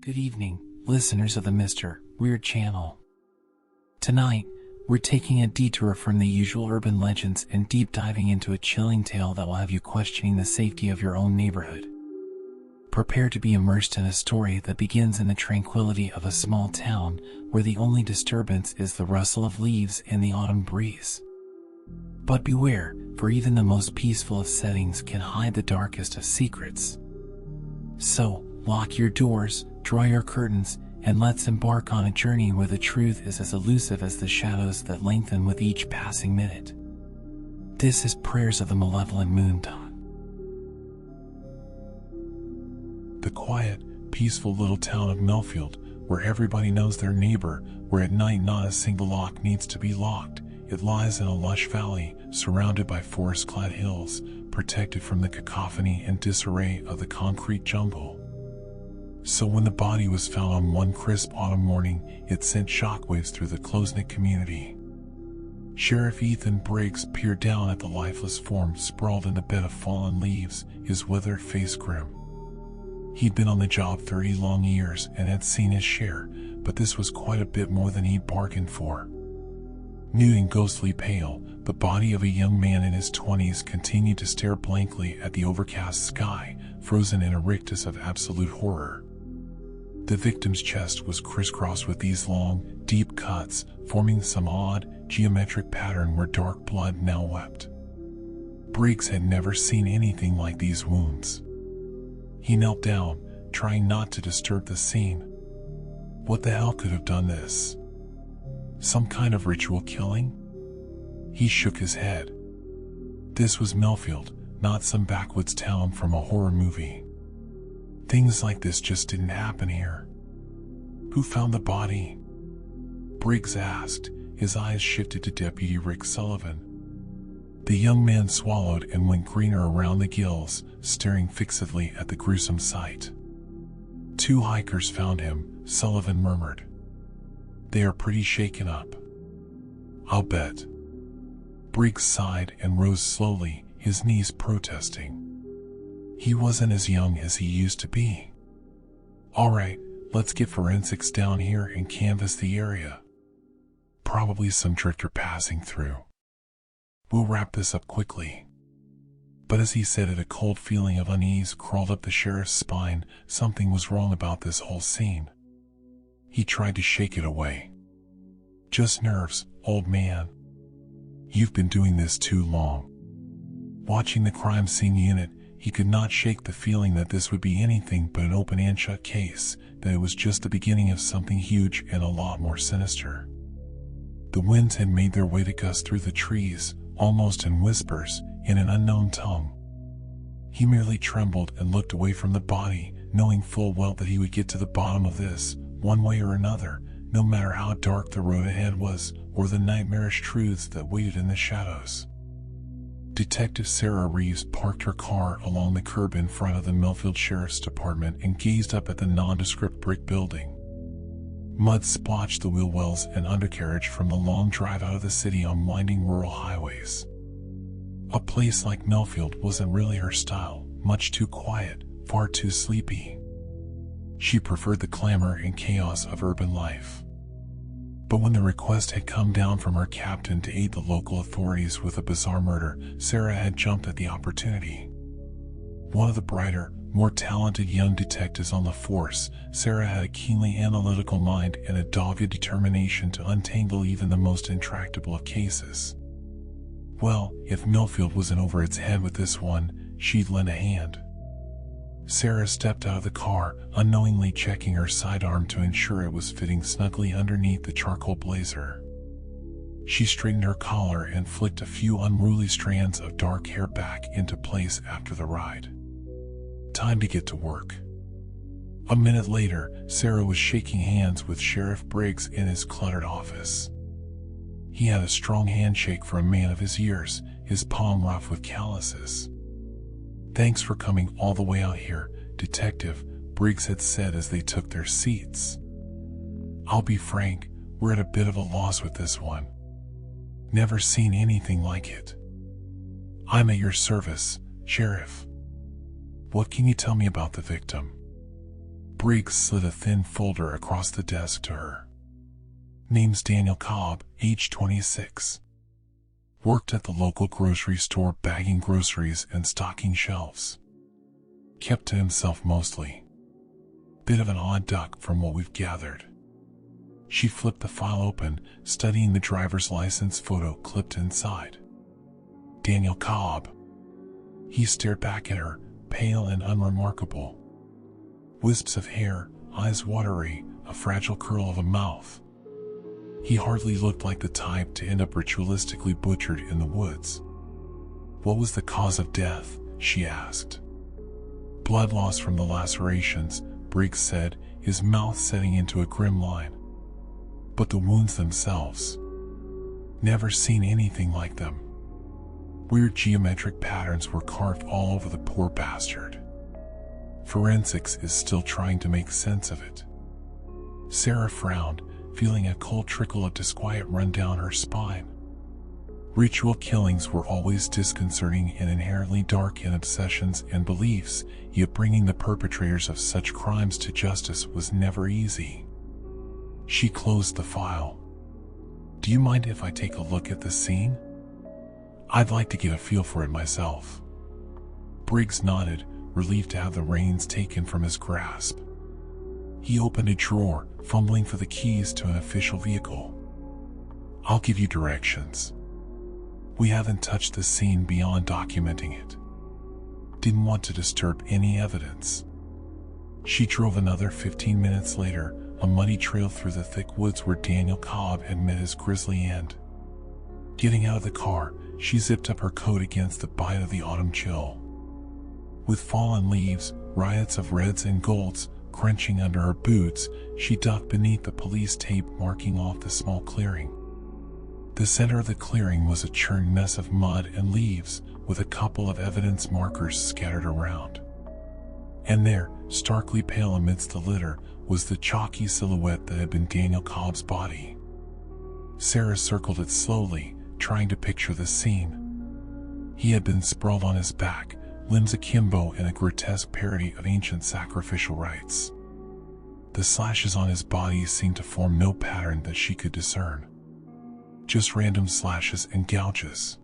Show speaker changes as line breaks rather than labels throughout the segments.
Good evening, listeners of the Mr. Weird channel. Tonight, we're taking a detour from the usual urban legends and deep diving into a chilling tale that will have you questioning the safety of your own neighborhood. Prepare to be immersed in a story that begins in the tranquility of a small town where the only disturbance is the rustle of leaves and the autumn breeze. But beware, for even the most peaceful of settings can hide the darkest of secrets. So, lock your doors, draw your curtains, and let's embark on a journey where the truth is as elusive as the shadows that lengthen with each passing minute. This is Prayers of the Malevolent Moondawn.
The quiet, peaceful little town of Millfield, where everybody knows their neighbor, where at night not a single lock needs to be locked. It lies in a lush valley, surrounded by forest-clad hills, protected from the cacophony and disarray of the concrete jungle. So when the body was found on one crisp autumn morning, it sent shockwaves through the close-knit community. Sheriff Ethan Briggs peered down at the lifeless form sprawled in a bed of fallen leaves, his withered face grim. He'd been on the job 30 long years and had seen his share, but this was quite a bit more than he'd bargained for. Nude and ghostly pale, the body of a young man in his 20s continued to stare blankly at the overcast sky, frozen in a rictus of absolute horror. The victim's chest was crisscrossed with these long, deep cuts, forming some odd, geometric pattern where dark blood now wept. Briggs had never seen anything like these wounds. He knelt down, trying not to disturb the scene. What the hell could have done this? Some kind of ritual killing? He shook his head. This was Millfield, not some backwoods town from a horror movie. Things like this just didn't happen here. Who found the body? Briggs asked, his eyes shifted to Deputy Rick Sullivan. The young man swallowed and went greener around the gills, staring fixedly at the gruesome sight. Two hikers found him, Sullivan murmured. They are pretty shaken up. I'll bet. Briggs sighed and rose slowly, his knees protesting. He wasn't as young as he used to be. All right, let's get forensics down here and canvass the area. Probably some drifter passing through. We'll wrap this up quickly. But as he said it, a cold feeling of unease crawled up the sheriff's spine. Something was wrong about this whole scene. He tried to shake it away. Just nerves, old man. You've been doing this too long. Watching the crime scene unit, he could not shake the feeling that this would be anything but an open and shut case, that it was just the beginning of something huge and a lot more sinister. The winds had made their way to gust through the trees, almost in whispers, in an unknown tongue. He merely trembled and looked away from the body, knowing full well that he would get to the bottom of this, one way or another, no matter how dark the road ahead was, or the nightmarish truths that waited in the shadows. Detective Sarah Reeves parked her car along the curb in front of the Millfield Sheriff's Department and gazed up at the nondescript brick building. Mud splotched the wheel wells and undercarriage from the long drive out of the city on winding rural highways. A place like Millfield wasn't really her style, much too quiet, far too sleepy. She preferred the clamor and chaos of urban life. But when the request had come down from her captain to aid the local authorities with a bizarre murder, Sarah had jumped at the opportunity. One of the brighter, more talented young detectives on the force, Sarah had a keenly analytical mind and a dogged determination to untangle even the most intractable of cases. Well, if Millfield wasn't over its head with this one, she'd lend a hand. Sarah stepped out of the car, unknowingly checking her sidearm to ensure it was fitting snugly underneath the charcoal blazer. She straightened her collar and flicked a few unruly strands of dark hair back into place after the ride. Time to get to work. A minute later, Sarah was shaking hands with Sheriff Briggs in his cluttered office. He had a strong handshake for a man of his years, his palm rough with calluses. Thanks for coming all the way out here, Detective, Briggs had said as they took their seats. I'll be frank, we're at a bit of a loss with this one. Never seen anything like it. I'm at your service, Sheriff. What can you tell me about the victim? Briggs slid a thin folder across the desk to her. Name's Daniel Cobb, age 26. Worked at the local grocery store bagging groceries and stocking shelves. Kept to himself mostly. Bit of an odd duck from what we've gathered. She flipped the file open, studying the driver's license photo clipped inside. Daniel Cobb. He stared back at her, pale and unremarkable. Wisps of hair, eyes watery, a fragile curl of a mouth. He hardly looked like the type to end up ritualistically butchered in the woods. What was the cause of death? She asked. Blood loss from the lacerations, Briggs said, his mouth setting into a grim line. But the wounds themselves. Never seen anything like them. Weird geometric patterns were carved all over the poor bastard. Forensics is still trying to make sense of it. Sarah frowned, feeling a cold trickle of disquiet run down her spine. Ritual killings were always disconcerting and inherently dark in obsessions and beliefs, yet bringing the perpetrators of such crimes to justice was never easy. She closed the file. Do you mind if I take a look at the scene? I'd like to get a feel for it myself. Briggs nodded, relieved to have the reins taken from his grasp. He opened a drawer, fumbling for the keys to an official vehicle. I'll give you directions. We haven't touched the scene beyond documenting it. Didn't want to disturb any evidence. She drove another 15 minutes later, a muddy trail through the thick woods where Daniel Cobb had met his grisly end. Getting out of the car, she zipped up her coat against the bite of the autumn chill. With fallen leaves, riots of reds and golds, crunching under her boots, she ducked beneath the police tape marking off the small clearing. The center of the clearing was a churned mess of mud and leaves, with a couple of evidence markers scattered around. And there, starkly pale amidst the litter, was the chalky silhouette that had been Daniel Cobb's body. Sarah circled it slowly, trying to picture the scene. He had been sprawled on his back, limbs akimbo in a grotesque parody of ancient sacrificial rites. The slashes on his body seemed to form no pattern that she could discern. Just random slashes and gouges.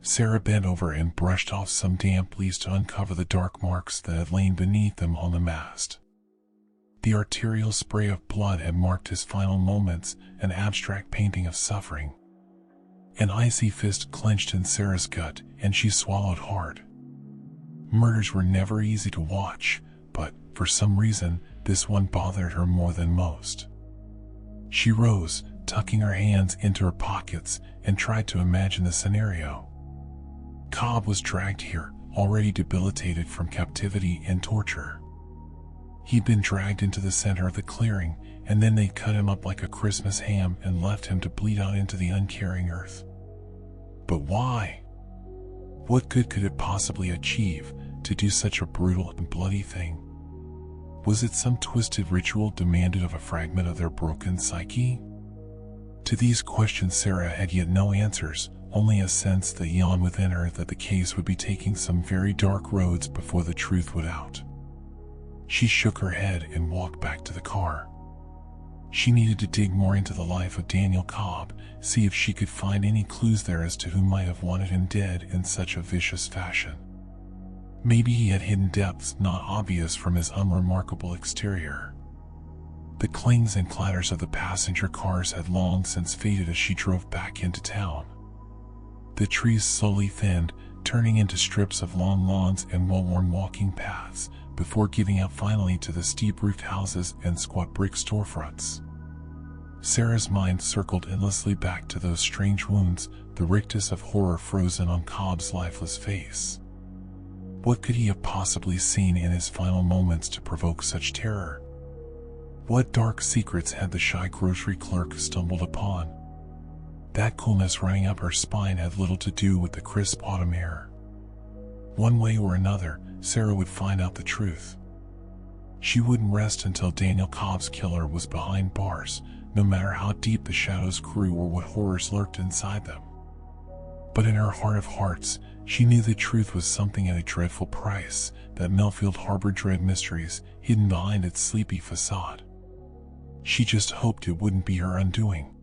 Sarah bent over and brushed off some damp leaves to uncover the dark marks that had lain beneath them on the mast. The arterial spray of blood had marked his final moments, an abstract painting of suffering. An icy fist clenched in Sarah's gut, and she swallowed hard. Murders were never easy to watch, but, for some reason, this one bothered her more than most. She rose, tucking her hands into her pockets, and tried to imagine the scenario. Cobb was dragged here, already debilitated from captivity and torture. He'd been dragged into the center of the clearing, and then they'd cut him up like a Christmas ham and left him to bleed out into the uncaring earth. But why? What good could it possibly achieve to do such a brutal and bloody thing? Was it some twisted ritual demanded of a fragment of their broken psyche? To these questions Sarah had yet no answers, only a sense that yawned within her that the case would be taking some very dark roads before the truth would out. She shook her head and walked back to the car. She needed to dig more into the life of Daniel Cobb, see if she could find any clues there as to who might have wanted him dead in such a vicious fashion. Maybe he had hidden depths not obvious from his unremarkable exterior. The clings and clatters of the passenger cars had long since faded as she drove back into town. The trees slowly thinned, turning into strips of long lawns and well-worn walking paths, before giving out finally to the steep-roofed houses and squat brick storefronts. Sarah's mind circled endlessly back to those strange wounds, the rictus of horror frozen on Cobb's lifeless face. What could he have possibly seen in his final moments to provoke such terror? What dark secrets had the shy grocery clerk stumbled upon? That coolness running up her spine had little to do with the crisp autumn air. One way or another, Sarah would find out the truth. She wouldn't rest until Daniel Cobb's killer was behind bars, no matter how deep the shadows grew or what horrors lurked inside them. But in her heart of hearts, She knew the truth was something at a dreadful price, that Millfield harbored dread mysteries hidden behind its sleepy facade. She just hoped it wouldn't be her undoing.